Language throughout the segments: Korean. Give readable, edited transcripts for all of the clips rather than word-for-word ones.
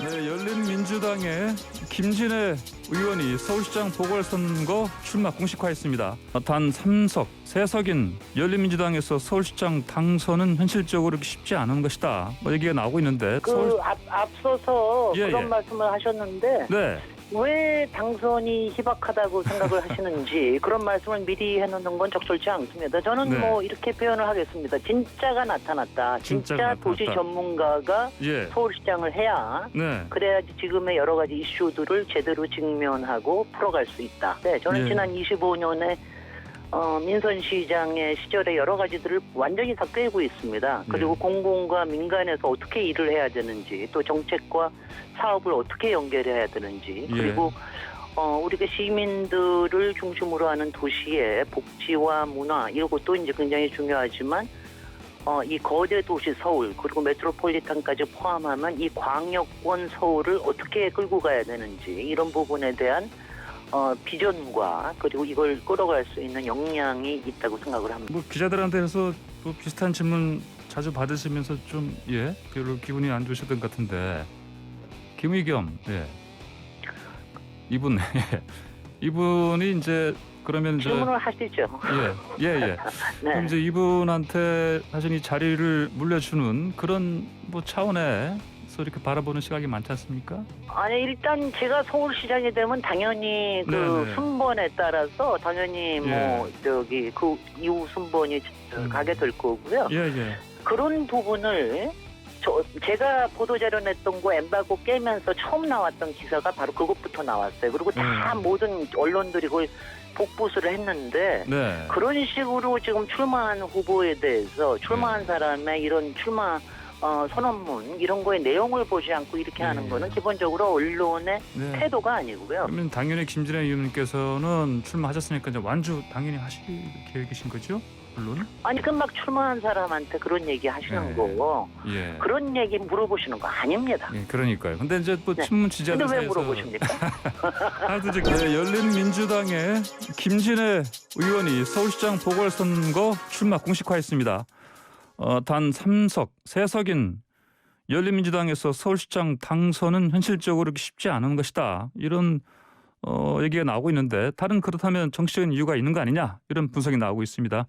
네, 열린민주당의 김진애 의원이 서울시장 보궐선거 출마 공식화했습니다. 단 3석, 3석인 열린민주당에서 서울시장 당선은 현실적으로 쉽지 않은 것이다. 얘기가 나오고 있는데. 앞서서 예, 그런 예. 말씀을 하셨는데 네, 왜 당선이 희박하다고 생각을 하시는지 그런 말씀을 미리 해놓는 건 적절치 않습니다. 저는 네. 뭐 이렇게 표현을 하겠습니다. 진짜가 나타났다. 진짜가 도시 나타났다. 전문가가 예, 서울시장을 해야 네, 그래야지 지금의 여러 가지 이슈들을 제대로 직면하고 풀어갈 수 있다. 네, 저는 예. 지난 25년에 민선시장의 시절에 여러 가지들을 완전히 다 꿰고 있습니다. 그리고 예. 공공과 민간에서 어떻게 일을 해야 되는지, 또 정책과 사업을 어떻게 연결해야 되는지, 예. 그리고 우리가 시민들을 중심으로 하는 도시의 복지와 문화 이런 것도 이제 굉장히 중요하지만 이 거대 도시 서울 그리고 메트로폴리탄까지 포함하면 이 광역권 서울을 어떻게 끌고 가야 되는지 이런 부분에 대한 비전과 그리고 이걸 끌어갈 수 있는 역량이 있다고 생각을 합니다. 뭐 기자들한테서 또 비슷한 질문 자주 받으시면서 좀 별로 기분이 안 좋으셨던 것 같은데 김의겸, 이분, 이분이 이제 그러면 질문을 하시죠. 예. 네. 그럼 이제 이분한테 사실 이 자리를 물려주는 그런 뭐 차원에서 이렇게 바라보는 시각이 많지 않습니까? 아니 일단 제가 서울시장이 되면 당연히 그 네네. 순번에 따라서 당연히 뭐 저기 그 이후 순번이 가게 될 거고요. 예. 그런 부분을 제가 보도자료 냈던 거 엠바고 깨면서 처음 나왔던 기사가 바로 그것부터 나왔어요. 그리고 다 모든 언론들이 그걸 복붙을 했는데 네. 그런 식으로 지금 출마한 후보에 대해서 출마한 사람의 이런 출마 선언문 이런 거에 내용을 보지 않고 이렇게 하는 거는 기본적으로 언론의 네. 태도가 아니고요. 그러면 당연히 김진애 의원님께서는 출마하셨으니까 이제 완주 당연히 하실 계획이신 거죠? 물론. 아니 그 막 출마한 사람한테 그런 얘기 하시는 거 예. 그런 얘기 물어보시는 거 아닙니다. 예, 그러니까요. 근데 이제 또 네. 친문 지지자들 근데 왜 사이에서 물어보십니까? 하여튼 이제 열린민주당의 김진애 의원이 서울시장 보궐선거 출마 공식화했습니다. 단 3석, 3석인 열린민주당에서 서울시장 당선은 현실적으로 쉽지 않은 것이다. 이런 얘기가 나오고 있는데 다른 그렇다면 정치적인 이유가 있는 거 아니냐 이런 분석이 나오고 있습니다.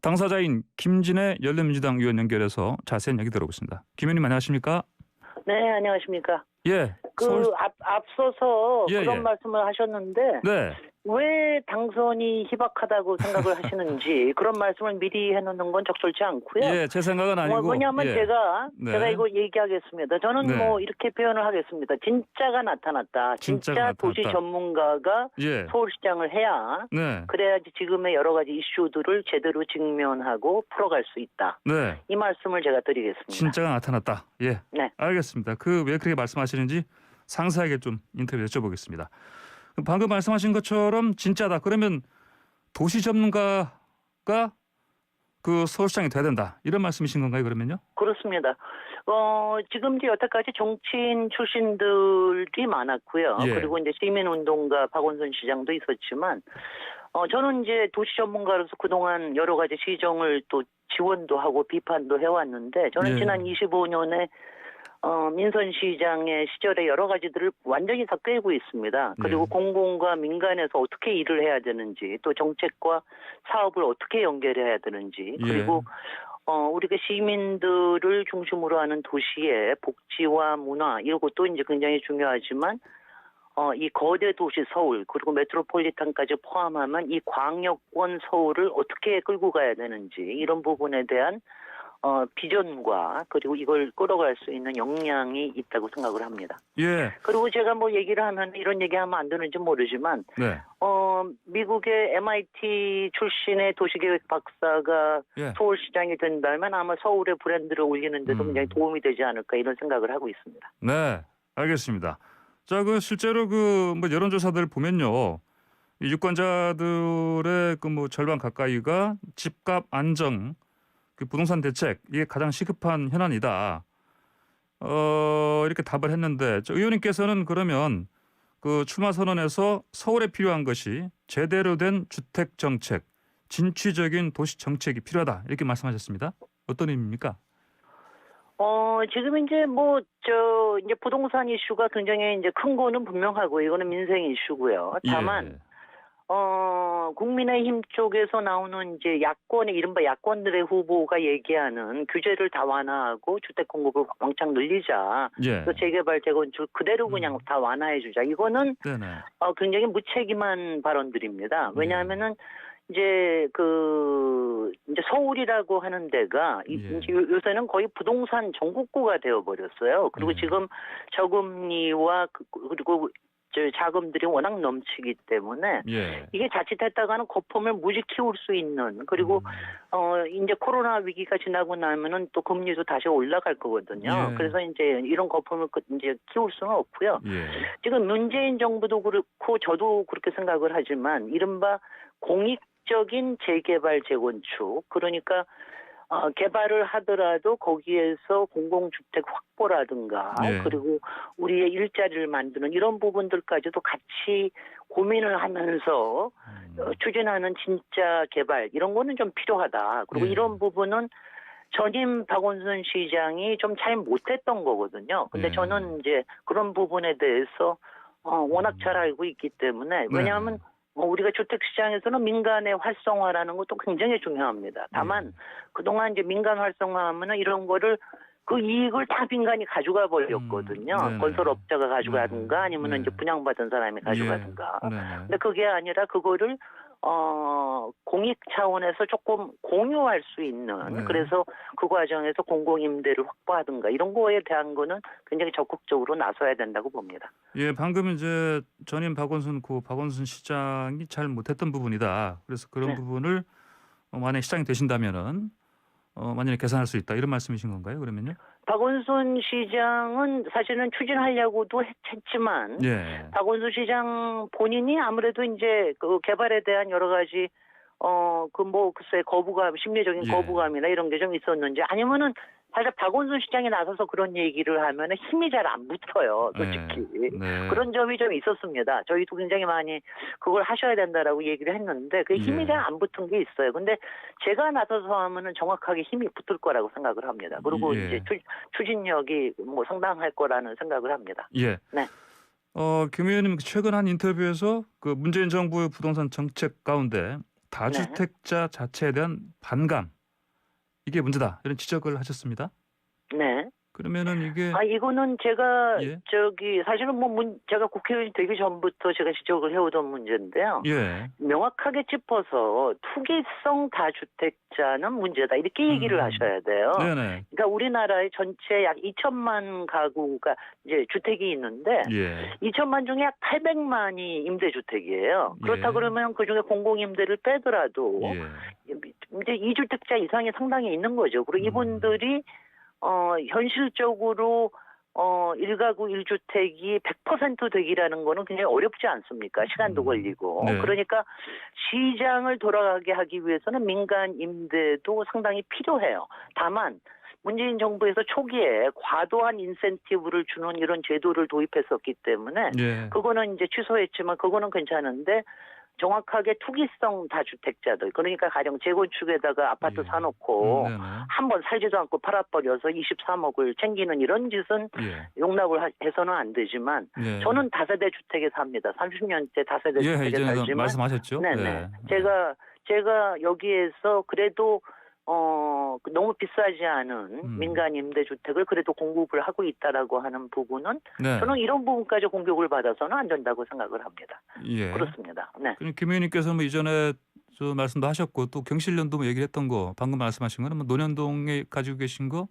당사자인 김진애 열린민주당 의원 연결해서 자세한 얘기 들어보겠습니다. 김 의원님 안녕하십니까? 네, 안녕하십니까. 예. 앞서서 예, 그런 예. 말씀을 하셨는데 네. 왜 당선이 희박하다고 생각을 하시는지 그런 말씀을 미리 해놓는 건 적절치 않고요. 예, 제 생각은 아니고. 뭐냐면 예. 제가 이거 얘기하겠습니다. 저는 네. 뭐 이렇게 표현을 하겠습니다. 진짜가 나타났다. 진짜가 도시 나타났다. 전문가가 예. 서울시장을 해야 네. 그래야지 지금의 여러 가지 이슈들을 제대로 직면하고 풀어갈 수 있다. 네. 이 말씀을 제가 드리겠습니다. 진짜가 나타났다. 예. 네. 알겠습니다. 왜 그렇게 말씀하시는지 상세하게 좀 인터뷰 여쭤보겠습니다. 방금 말씀하신 것처럼 진짜다. 그러면 도시 전문가가 그 서울시장이 돼야 된다. 이런 말씀이신 건가요, 그러면요? 그렇습니다. 지금 여태까지 정치인 출신들이 많았고요. 예. 그리고 이제 시민운동가 박원순 시장도 있었지만, 저는 이제 도시 전문가로서 그동안 여러 가지 시정을 또 지원도 하고 비판도 해왔는데, 저는 예. 지난 25년에 민선시장의 시절에 여러 가지들을 완전히 다 꿰고 있습니다. 그리고 예. 공공과 민간에서 어떻게 일을 해야 되는지, 또 정책과 사업을 어떻게 연결해야 되는지, 그리고 우리가 시민들을 중심으로 하는 도시의 복지와 문화 이런 것도 이제 굉장히 중요하지만 이 거대 도시 서울 그리고 메트로폴리탄까지 포함하면 이 광역권 서울을 어떻게 끌고 가야 되는지 이런 부분에 대한 비전과 그리고 이걸 끌어갈 수 있는 역량이 있다고 생각을 합니다. 예. 그리고 제가 뭐 얘기를 하면 이런 얘기하면 안 되는지 모르지만 네. 미국의 MIT 출신의 도시계획 박사가 예. 서울시장이 된다면 아마 서울의 브랜드를 올리는 데도 굉장히 도움이 되지 않을까 이런 생각을 하고 있습니다. 네. 알겠습니다. 자, 실제로 뭐 여론조사들 보면요. 이 유권자들의 뭐 절반 가까이가 집값 안정, 그 부동산 대책 이게 가장 시급한 현안이다. 이렇게 답을 했는데 의원님께서는 그러면 그 출마 선언에서 서울에 필요한 것이 제대로 된 주택 정책, 진취적인 도시 정책이 필요하다 이렇게 말씀하셨습니다. 어떤 의미입니까? 지금 이제 이제 부동산 이슈가 굉장히 이제 큰 거는 분명하고 이거는 민생 이슈고요. 다만, 예. 국민의힘 쪽에서 나오는 이제 야권의 이른바 야권들의 후보가 얘기하는 규제를 다 완화하고 주택 공급을 왕창 늘리자. 예. 또 재개발, 재건축 그대로 그냥 다 완화해주자. 이거는 네네. 굉장히 무책임한 발언들입니다. 예. 왜냐하면은 이제 이제 서울이라고 하는 데가 예. 이제 요새는 거의 부동산 전국구가 되어버렸어요. 그리고 예. 지금 저금리와 그리고 자금들이 워낙 넘치기 때문에 예. 이게 자칫했다가는 거품을 무지 키울 수 있는 그리고 이제 코로나 위기가 지나고 나면은 또 금리도 다시 올라갈 거거든요. 예. 그래서 이제 이런 거품을 이제 키울 수는 없고요. 예. 지금 문재인 정부도 그렇고 저도 그렇게 생각을 하지만 이른바 공익적인 재개발 재건축 그러니까 개발을 하더라도 거기에서 공공주택 확보라든가 예. 그리고 우리의 일자리를 만드는 이런 부분들까지도 같이 고민을 하면서 추진하는 진짜 개발 이런 거는 좀 필요하다. 그리고 예. 이런 부분은 전임 박원순 시장이 좀 잘 못했던 거거든요. 근데 예. 저는 이제 그런 부분에 대해서 워낙 잘 알고 있기 때문에 왜냐하면 우리가 주택시장에서는 민간의 활성화라는 것도 굉장히 중요합니다. 다만 그동안 이제 민간 활성화하면은 이런 거를 그 이익을 다 민간이 가져가 버렸거든요. 네네. 건설업자가 가져가든가 아니면은 네. 이제 분양받은 사람이 가져가든가. 예. 네네. 근데 그게 아니라 그거를 공익 차원에서 조금 공유할 수 있는 네. 그래서 그 과정에서 공공임대를 확보하든가 이런 거에 대한 거는 굉장히 적극적으로 나서야 된다고 봅니다. 예, 방금 이제 전임 박원순 시장이 잘 못했던 부분이다. 그래서 그런 네. 부분을 만약 시장이 되신다면은 만약에 개선할 수 있다 이런 말씀이신 건가요? 그러면요? 박원순 시장은 사실은 추진하려고도 했지만 예. 박원순 시장 본인이 아무래도 이제 그 개발에 대한 여러 가지 글쎄 거부감, 심리적인 예. 거부감이나 이런 게 좀 있었는지 아니면은 사실 박원순 시장이 나서서 그런 얘기를 하면은 힘이 잘 안 붙어요, 솔직히. 네. 그런 점이 좀 있었습니다. 저희도 굉장히 많이 그걸 하셔야 된다라고 얘기를 했는데 그 힘이 예. 잘 안 붙은 게 있어요. 근데 제가 나서서 하면은 정확하게 힘이 붙을 거라고 생각을 합니다. 그리고 예. 이제 추진력이 상당할 거라는 생각을 합니다. 예. 네. 김 의원님 최근 한 인터뷰에서 그 문재인 정부의 부동산 정책 가운데 다주택자 자체에 대한 반감 이게 문제다 이런 지적을 하셨습니다. 네. 그러면은 이게 이거는 제가 예. 사실은 제가 국회의원이 되기 전부터 제가 지적을 해오던 문제인데요. 예. 명확하게 짚어서 투기성 다주택자는 문제다 이렇게 얘기를 하셔야 돼요. 네네. 그러니까 우리나라에 전체 약 2천만 가구가 이제 주택이 있는데 예. 2천만 중에 약 800만이 임대주택이에요. 그렇다 예. 그러면 그중에 공공임대를 빼더라도 예. 이제 2주택자 이상이 상당히 있는 거죠. 그리고 이분들이 현실적으로 1가구 1주택이 100% 되기라는 거는 굉장히 어렵지 않습니까? 시간도 걸리고. 네. 그러니까 시장을 돌아가게 하기 위해서는 민간 임대도 상당히 필요해요. 다만 문재인 정부에서 초기에 과도한 인센티브를 주는 이런 제도를 도입했었기 때문에 예. 그거는 이제 취소했지만 그거는 괜찮은데 정확하게 투기성 다주택자들 그러니까 가령 재건축에다가 아파트 예. 사놓고 네네. 한번 살지도 않고 팔아버려서 23억을 챙기는 이런 짓은 예. 용납을 해서는 안 되지만 예. 저는 다세대 주택에 삽니다. 30년째 다세대 예, 주택에 이전에도 살지만 말씀하셨죠. 네네. 예. 제가 여기에서 그래도 너무 비싸지 않은 민간 임대주택을 그래도 공급을 하고 있다라고 하는 부분은 네. 저는 이런 부분까지 공격을 받아서는 안 된다고 생각을 합니다. 예. 그렇습니다. 네. 그럼 김 의원님께서 뭐 이전에 저 말씀도 하셨고 또 경실련도 뭐 얘기를 했던 거 방금 말씀하신 거는 뭐 논현동에 가지고 계신 거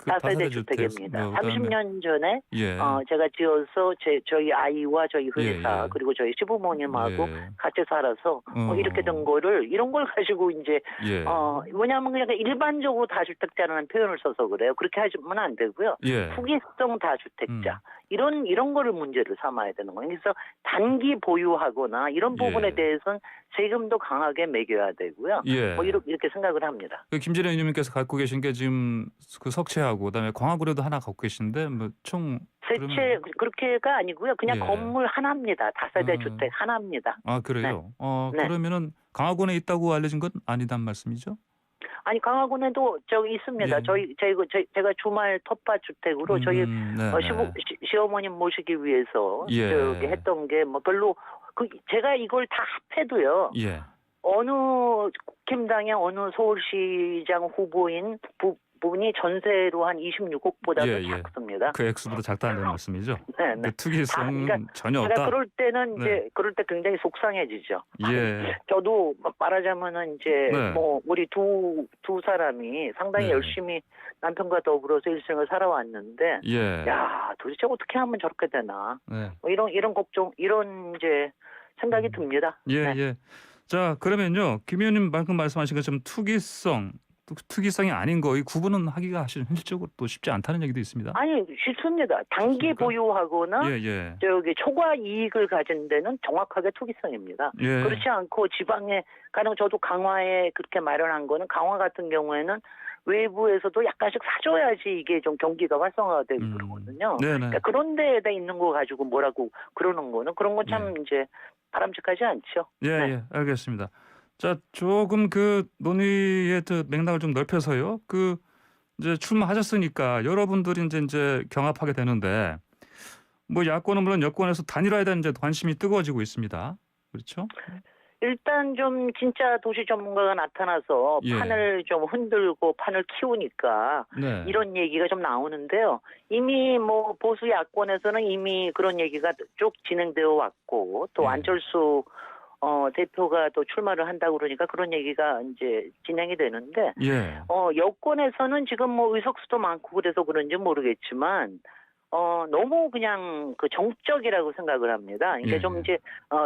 그 다세대 주택, 주택입니다. 뭐 그다음에 30년 전에 예. 제가 지어서 저희 아이와 저희 회사 예. 그리고 저희 시부모님하고 예. 같이 살아서 이렇게 된 이런 걸 가지고 이제 예. 뭐냐면 그냥 일반적으로 다주택자라는 표현을 써서 그래요. 그렇게 하시면 안 되고요. 예. 투기성 다주택자 이런 거를 문제를 삼아야 되는 거예요. 그래서 단기 보유하거나 이런 부분에 예. 대해서는 세금도 강하게 매겨야 되고요. 예. 이렇게 생각을 합니다. 그 김진애 의원님께서 갖고 계신 게 지금 그 석채하고 그다음에 광화구에도 하나 갖고 계신데 뭐총 세채 그렇게가 아니고요. 그냥 예. 건물 하나입니다. 다세대 주택 하나입니다. 아 그래요? 네. 그러면은 강화군에 있다고 알려진 건 아니단 말씀이죠? 아니 강화군에도 저기 있습니다. 예. 제가 주말 텃밭 주택으로 저희 네네. 시어머님 모시기 위해서 예. 저기 했던 게 뭐 별로 제가 이걸 다 합해도요. 예. 어느 국힘당의 어느 서울시장 후보인 분이 전세로 한 26억보다도 예, 예. 작습니다. 그 액수보다 작다는 말씀이죠. 네, 그 네. 투기성은 그러니까 전혀 제가 없다. 그럴 때는 네. 이제 그럴 때 굉장히 속상해지죠. 예. 저도 말하자면은 이제 네. 뭐 우리 두 사람이 상당히 네. 열심히 남편과 더불어서 일생을 살아왔는데 예. 야 도대체 어떻게 하면 저렇게 되나 네. 뭐 이런 걱정 이런 이제 생각이 듭니다. 예, 네. 예. 자, 그러면요. 김 의원님 방금 말씀하신 것처럼 투기성이 아닌 거 이 구분은 하기가 사실 현실적으로 또 쉽지 않다는 얘기도 있습니다. 아니 쉽습니다. 단기 쉽습니까? 보유하거나 예, 예. 저기 초과 이익을 가진 데는 정확하게 투기성입니다. 예. 그렇지 않고 지방에 가령 저도 강화에 그렇게 마련한 거는 강화 같은 경우에는 외부에서도 약간씩 사줘야지 이게 좀 경기가 활성화되고 그러거든요. 네네. 그러니까 그런 데에다 있는 거 가지고 뭐라고 그러는 거는 그런 건 참 이제 바람직하지 않죠. 예, 네. 예. 알겠습니다. 자, 조금 그 논의의 맥락을 좀 넓혀서요. 그 이제 출마하셨으니까 여러분들이 이제 경합하게 되는데 뭐 야권은 물론 여권에서 단일화에 대한 이제 관심이 뜨거워지고 있습니다. 그렇죠? 일단 좀 진짜 도시 전문가가 나타나서 예. 판을 좀 흔들고 판을 키우니까 네. 이런 얘기가 좀 나오는데요. 이미 뭐 보수 야권에서는 이미 그런 얘기가 쭉 진행되어 왔고 또 예. 안철수 대표가 또 출마를 한다고 그러니까 그런 얘기가 이제 진행이 되는데 예. 여권에서는 지금 뭐 의석수도 많고 그래서 그런지 모르겠지만 너무 그냥 그 정적이라고 생각을 합니다. 이게 예. 좀 이제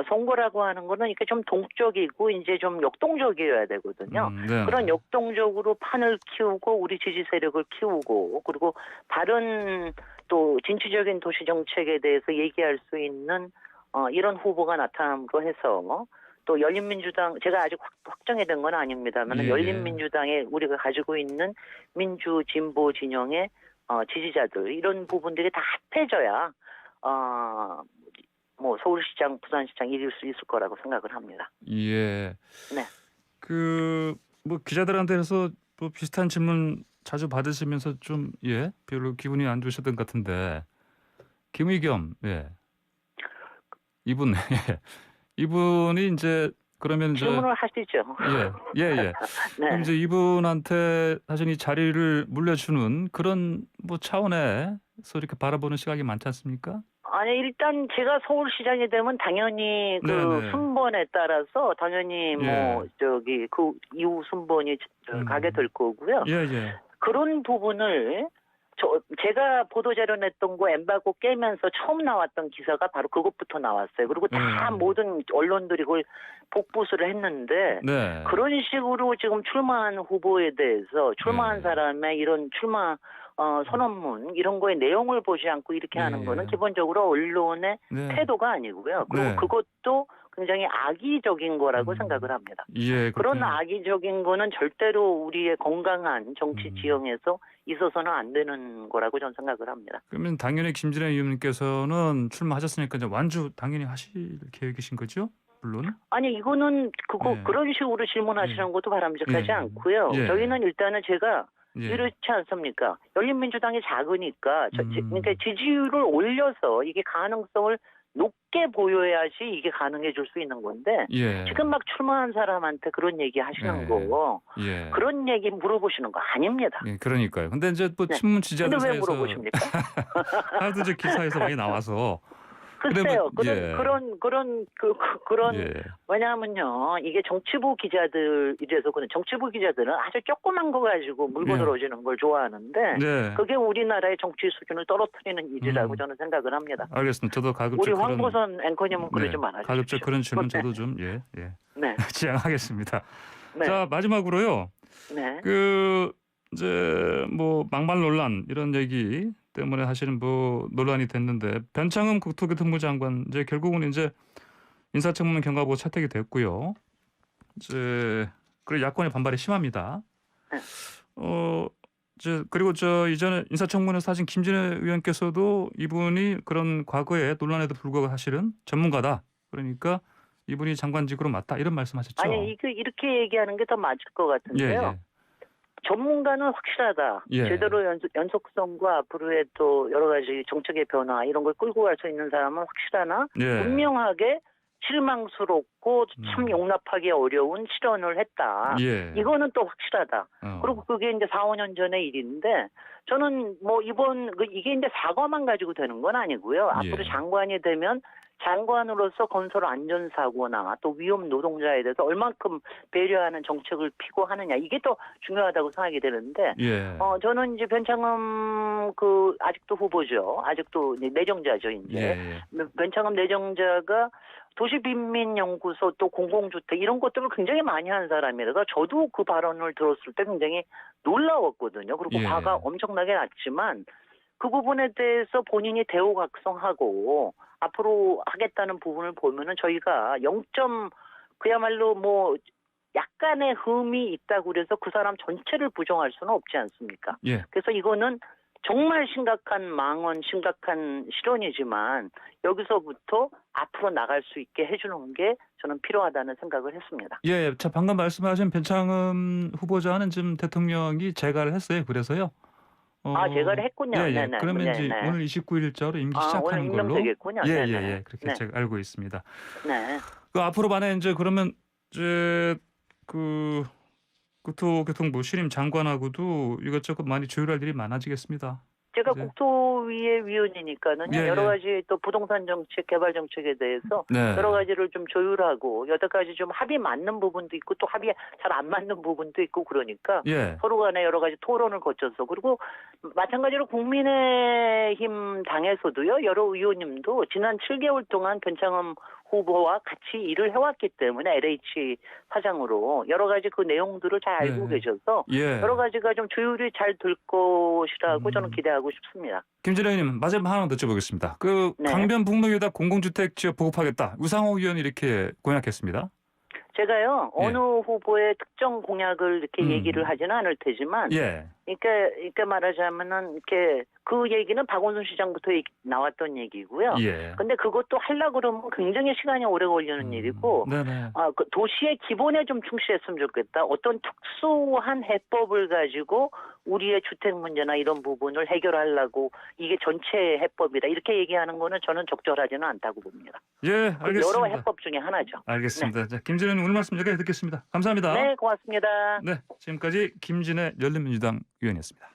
선거라고 하는 거는 이렇게 좀 동적이고 이제 좀 역동적이어야 되거든요. 네. 그런 역동적으로 판을 키우고 우리 지지 세력을 키우고 그리고 다른 또 진취적인 도시 정책에 대해서 얘기할 수 있는 이런 후보가 나타남으로 해서 또 열린민주당 제가 아직 확정이 된 건 아닙니다만 예, 예. 열린민주당에 우리가 가지고 있는 민주 진보 진영의 지지자들 이런 부분들이 다 합해져야 뭐 서울시장, 부산시장 이길 수 있을 거라고 생각을 합니다. 예. 네. 그 뭐 기자들한테서 또 비슷한 질문 자주 받으시면서 좀 별로 기분이 안 좋으셨던 것 같은데 김의겸 이분 이분이 이제 그러면 질문을 하시죠. 예. 그럼 네. 이제 이분한테 사실 이 자리를 물려주는 그런 뭐 차원에서 이렇게 바라보는 시각이 많지 않습니까? 아니 일단 제가 서울시장이 되면 당연히 그 네네. 순번에 따라서 당연히 뭐 저기 그 이후 순번이 가게 될 거고요. 예. 그런 부분을 제가 보도자료 냈던 거 엠바고 깨면서 처음 나왔던 기사가 바로 그것부터 나왔어요. 그리고 다 모든 언론들이 그걸 복부수를 했는데 네. 그런 식으로 지금 출마한 후보에 대해서 출마한 네. 사람의 이런 출마 선언문 이런 거에 내용을 보지 않고 이렇게 하는 거는 기본적으로 언론의 태도가 아니고요. 그리고 그것도 굉장히 악의적인 거라고 생각을 합니다. 예, 그런 그렇군요. 악의적인 거는 절대로 우리의 건강한 정치 지형에서 있어서는 안 되는 거라고 저는 생각을 합니다. 그러면 당연히 김진애 의원님께서는 출마하셨으니까 이제 완주 당연히 하실 계획이신 거죠? 물론. 아니 이거는 그런 식으로 질문하시는 것도 바람직하지 않고요. 저희는 일단은 제가 이렇지 않습니까? 열린민주당이 작으니까 그러니까 지지율을 올려서 이게 가능성을 높게 보여야지 이게 가능해질 수 있는 건데 지금 막 출마한 사람한테 그런 얘기 하시는 거 그런 얘기 물어보시는 거 아닙니다. 그러니까요. 근데 이제 뭐 친문 지지자들 근데 왜 사이에서 물어보십니까? 하도 이제 기사에서 많이 나와서 글쎄요. 그런 왜냐하면요. 이게 정치부 기자들 이래서 그런 정치부 기자들은 아주 조그만 거 가지고 물고 들어오시는 걸 좋아하는데 그게 우리나라의 정치 수준을 떨어뜨리는 일이라고 저는 생각을 합니다. 알겠습니다. 저도 가급적 우리 황보선 앵커님은 그러지 말아주십시오. 가급적 그런 질문 저도 좀 지향하겠습니다. 네. 자, 마지막으로요. 네. 그 이제 뭐 막말 논란 이런 얘기 때문에 사실은 뭐 논란이 됐는데 변창흠 국토교통부 장관 이제 결국은 이제 인사청문 경과보고 채택이 됐고요. 이제 그리고 야권의 반발이 심합니다. 네. 이제 그리고 이전에 인사청문회에서 사실 김진애 의원께서도 이분이 그런 과거의 논란에도 불구하고 사실은 전문가다. 그러니까 이분이 장관직으로 맞다 이런 말씀하셨죠. 아니 이렇게 얘기하는 게 더 맞을 것 같은데요. 전문가는 확실하다. 예. 제대로 연속성과 앞으로의 또 여러 가지 정책의 변화 이런 걸 끌고 갈 수 있는 사람은 확실하나 예. 분명하게 실망스럽고 참 용납하기 어려운 실언을 했다. 예. 이거는 또 확실하다. 그리고 그게 이제 4, 5년 전의 일인데 저는 뭐 이게 이제 사과만 가지고 되는 건 아니고요. 앞으로 예. 장관이 되면 장관으로서 건설 안전사고나 또 위험 노동자에 대해서 얼만큼 배려하는 정책을 피고 하느냐 이게 더 중요하다고 생각이 되는데 예. 저는 이제 변창흠 아직도 후보죠. 아직도 이제 내정자죠 이제. 예. 변창흠 내정자가 도시빈민연구소 또 공공주택 이런 것들을 굉장히 많이 한 사람이라서 저도 그 발언을 들었을 때 굉장히 놀라웠거든요. 그리고 예. 화가 엄청나게 났지만 그 부분에 대해서 본인이 대우각성하고 앞으로 하겠다는 부분을 보면은 저희가 그야말로 뭐 약간의 흠이 있다고 그래서 그 사람 전체를 부정할 수는 없지 않습니까? 예. 그래서 이거는 정말 심각한 망언, 심각한 실언이지만 여기서부터 앞으로 나갈 수 있게 해주는 게 저는 필요하다는 생각을 했습니다. 예. 자, 방금 말씀하신 변창흠 후보자는 지금 대통령이 재가를 했어요. 그래서요. 재가를 했군요. 예, 예. 네네. 그러면 이제 네네. 오늘 29일자로 임기 오늘 시작하는 걸로. 임명되겠군요. 예, 예, 네네. 예. 그렇게 네. 제가 알고 있습니다. 네. 그 앞으로 만에 이제 그러면 이제 그 국토교통부 신임 장관하고도 이것저것 많이 조율할 일이 많아지겠습니다. 제가 이제. 국토위의 위원이니까는요. 예, 여러 예. 가지 또 부동산 정책, 개발 정책에 대해서 네. 여러 가지를 좀 조율하고 여러 가지 좀 합의 맞는 부분도 있고 또 합의 잘 안 맞는 부분도 있고 그러니까 예. 서로 간에 여러 가지 토론을 거쳐서 그리고 마찬가지로 국민의힘 당에서도요. 여러 의원님도 지난 7개월 동안 변창흠 후보와 같이 일을 해왔기 때문에 LH 사장으로 여러 가지 그 내용들을 잘 알고 네. 계셔서 예. 여러 가지가 좀 조율이 잘 될 것이라고 저는 기대하고 싶습니다. 김진애 의원님 마지막 하나 더 여쭤보겠습니다. 네. 강변북로유다 공공주택 지역 보급하겠다. 우상호 의원이 이렇게 공약했습니다. 제가요 예. 어느 후보의 특정 공약을 이렇게 얘기를 하지는 않을 테지만, 예. 그러니까 말하자면은 이렇게 그 얘기는 박원순 시장부터 나왔던 얘기고요. 예. 근데 그것도 하려고 그러면 굉장히 시간이 오래 걸리는 일이고, 네네. 그 도시의 기본에 좀 충실했으면 좋겠다. 어떤 특수한 해법을 가지고 우리의 주택 문제나 이런 부분을 해결하려고 이게 전체 해법이다. 이렇게 얘기하는 거는 저는 적절하지는 않다고 봅니다. 예, 알겠습니다. 여러 해법 중에 하나죠. 알겠습니다. 자, 김진애 의원님 오늘 말씀 여기까지 듣겠습니다. 감사합니다. 네, 고맙습니다. 네, 지금까지 김진애 열린민주당 의원이었습니다.